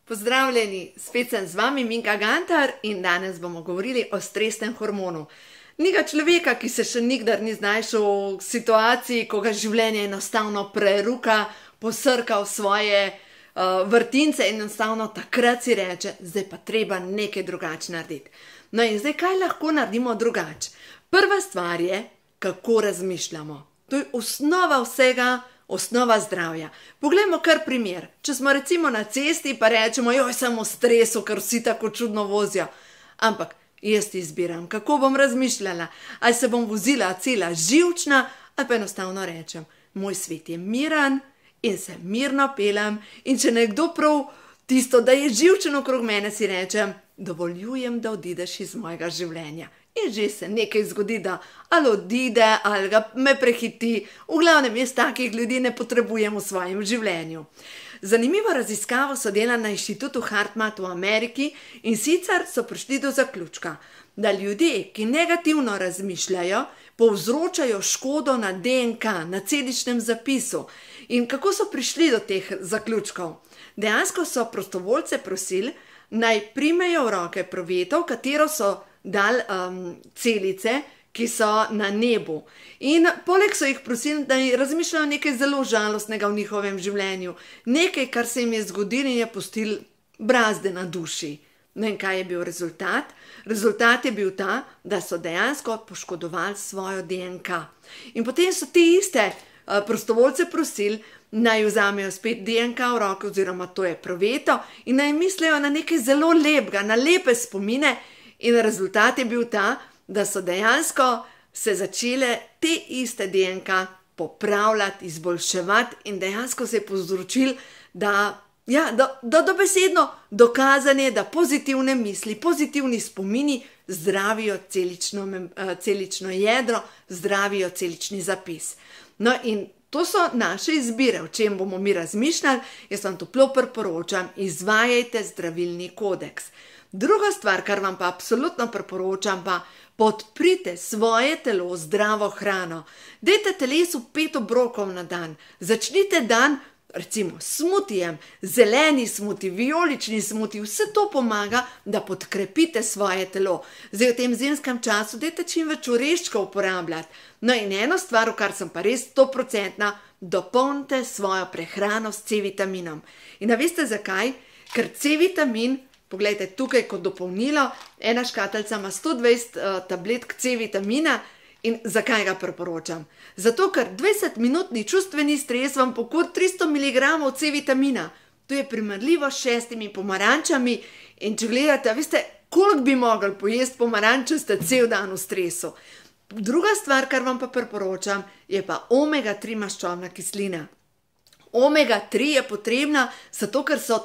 Pozdravljeni, spet sem z vami Minka Gantar in danes bomo govorili o stresnem hormonu. Ni ga človeka, ki se še nikdar ni znašel v situaciji, ko ga življenje enostavno preruka, posrka v svoje vrtince in enostavno takrat si reče, zdaj pa treba nekaj drugače narediti. No in zdaj, kaj lahko naredimo drugače? Prva stvar je, kako razmišljamo. To je osnova vsega, osnova zdravja. Poglejmo kar primer. Če smo recimo na cesti pa rečemo, joj, sem v stresu, ker vsi tako čudno vozijo. Ampak jaz izbiram, kako bom razmišljala. Ali se bom vozila cela živčna, ali pa enostavno rečem, moj svet je miren in se mirno pelem. In če nekdo prav tisto, da je živčen okrog mene, si rečem, dovoljujem, da odideš iz mojega življenja. In že se nekaj zgodi, da ali odide, ali ga me prehiti. V glavnem, jaz takih ljudi ne potrebujem v svojem življenju. Zanimivo raziskavo so delali na inštitutu Hartmut v Ameriki in sicer so prišli do zaključka, da ljudje, ki negativno razmišljajo, povzročajo škodo na DNK, na celičnem zapisu. In kako so prišli do teh zaključkov? Dejansko so prostovoljce prosili, naj primejo v roke proveto, v katero so dali celice, ki so na nebu. In poleg so jih prosili, da razmišljajo nekaj zelo žalostnega v njihovem življenju. Nekaj, kar se jim je zgodilo in je pustil brazde na duši. No in kaj je bil rezultat? Rezultat je bil ta, da so dejansko poškodovali svojo DNK. In potem so te iste prostovoljce prosili, naj vzamejo spet DNK v roke, oziroma to je proveto, in naj mislijo na nekaj zelo lepega, na lepe spomine. In rezultat je bil ta, da so dejansko se začele te iste DNK popravljati, izboljševati in dejansko se je povzročil, da dobesedno dokazanje, da pozitivne misli, pozitivni spomini zdravijo celično jedro, zdravijo celični zapis. No in to so naše izbire, o čem bomo mi razmišljali. Jaz vam toplo priporočam, izvajajte zdravilni kodeks. Druga stvar, kar vam pa absolutno priporočam, pa podprite svoje telo zdravo hrano. Dajte telesu 5 obrokov na dan. Začnite dan recimo s smutijem, zeleni smuti, vijolični smuti, vse to pomaga, da podkrepite svoje telo. Zdaj v tem zimskem času dajte čim več oreščkov uporabljati. No in eno stvar, v kar sem pa res 100%, dopolnite svojo prehrano s C-vitaminom. In a veste zakaj? Ker C-vitamin, poglejte tukaj kot dopolnilo, ena škatlica ima 120 tabletk C-vitamina. In zakaj ga priporočam? Zato, ker 20-minutni čustveni stres vam pokur 300 mg C-vitamina. To je primerljivo s 6 pomarančami. In če gledate, veste, koliko bi mogli pojesti pomaranč, če ste cel dan v stresu. Druga stvar, kar vam pa priporočam, je pa omega-3 maščobna kislina. Omega-3 je potrebna zato, ker so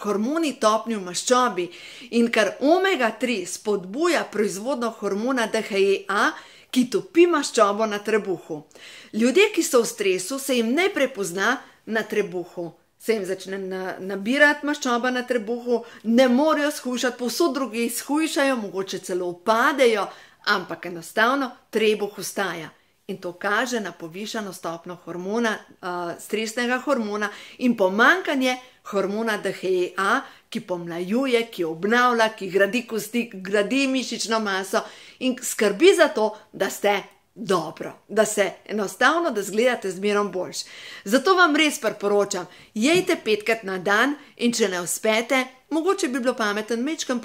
hormoni topni v maščobi in ker omega-3 spodbuja proizvodnjo hormona DHEA, ki topi maščobo na trebuhu. Ljudje, ki so v stresu, se jim najprej pozna na trebuhu. Se jim začne nabirati maščoba na trebuhu, ne morejo shujšati, povsod drugi shujšajo, mogoče celo upadejo, ampak enostavno trebuh ostaja. In to kaže na povišano stopnjo hormona, stresnega hormona in pomanjkanje hormona DHEA, ki pomlajuje, ki obnavlja, ki gradi kosti, gradi mišično maso in skrbi za to, da ste dobro, da se enostavno, da izgledate zmerom boljše. Zato vam res priporočam, jejte 5-krat na dan in če ne uspete, mogoče bi bilo pametno majčkeno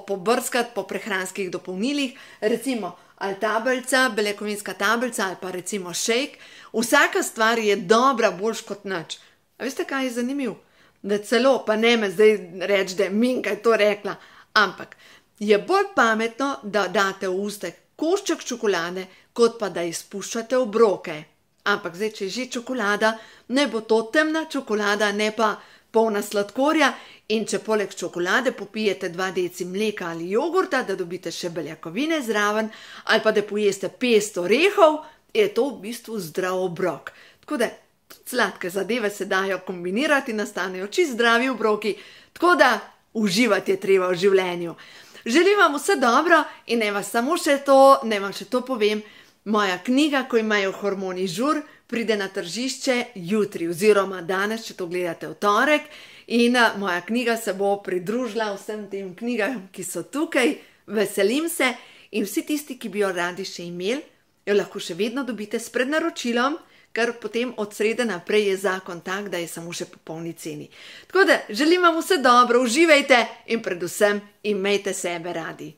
pobrskati po prehranskih dopolnilih, recimo ali tablica, beljakovinska tablica ali pa recimo šejk. Vsaka stvar je dobra boljš kot nič. A veste, kaj je zanimivo? Da celo, pa ne me zdaj reči, da je Minka je to rekla, ampak je bolj pametno, da date v usta košček čokolade, kot pa da izpuščate obroke. Ampak zdaj, če je že čokolada, ne bo to temna čokolada, ne pa polna sladkorja. In če poleg čokolade popijete 2 deci mleka ali jogurta, da dobite še beljakovine zraven, ali pa da pojeste pest orehov, je to v bistvu zdrav obrok. Tako da sladke zadeve se dajo kombinirati in nastanejo čisto zdravi obroki, tako da uživati je treba v življenju. Želim vam vse dobro in naj vam še to povem, moja knjiga, Ko imajo hormoni žur, pride na tržišče jutri oziroma danes, če to gledate v torek. In moja knjiga se bo pridružila vsem tem knjigam, ki so tukaj. Veselim se in vsi tisti, ki bi jo radi še imeli, jo lahko še vedno dobite s prednaročilom, ker potem od srede naprej je zakon tak, da je samo še po polni ceni. Tako da želim vam vse dobro, uživajte in predvsem imejte sebe radi.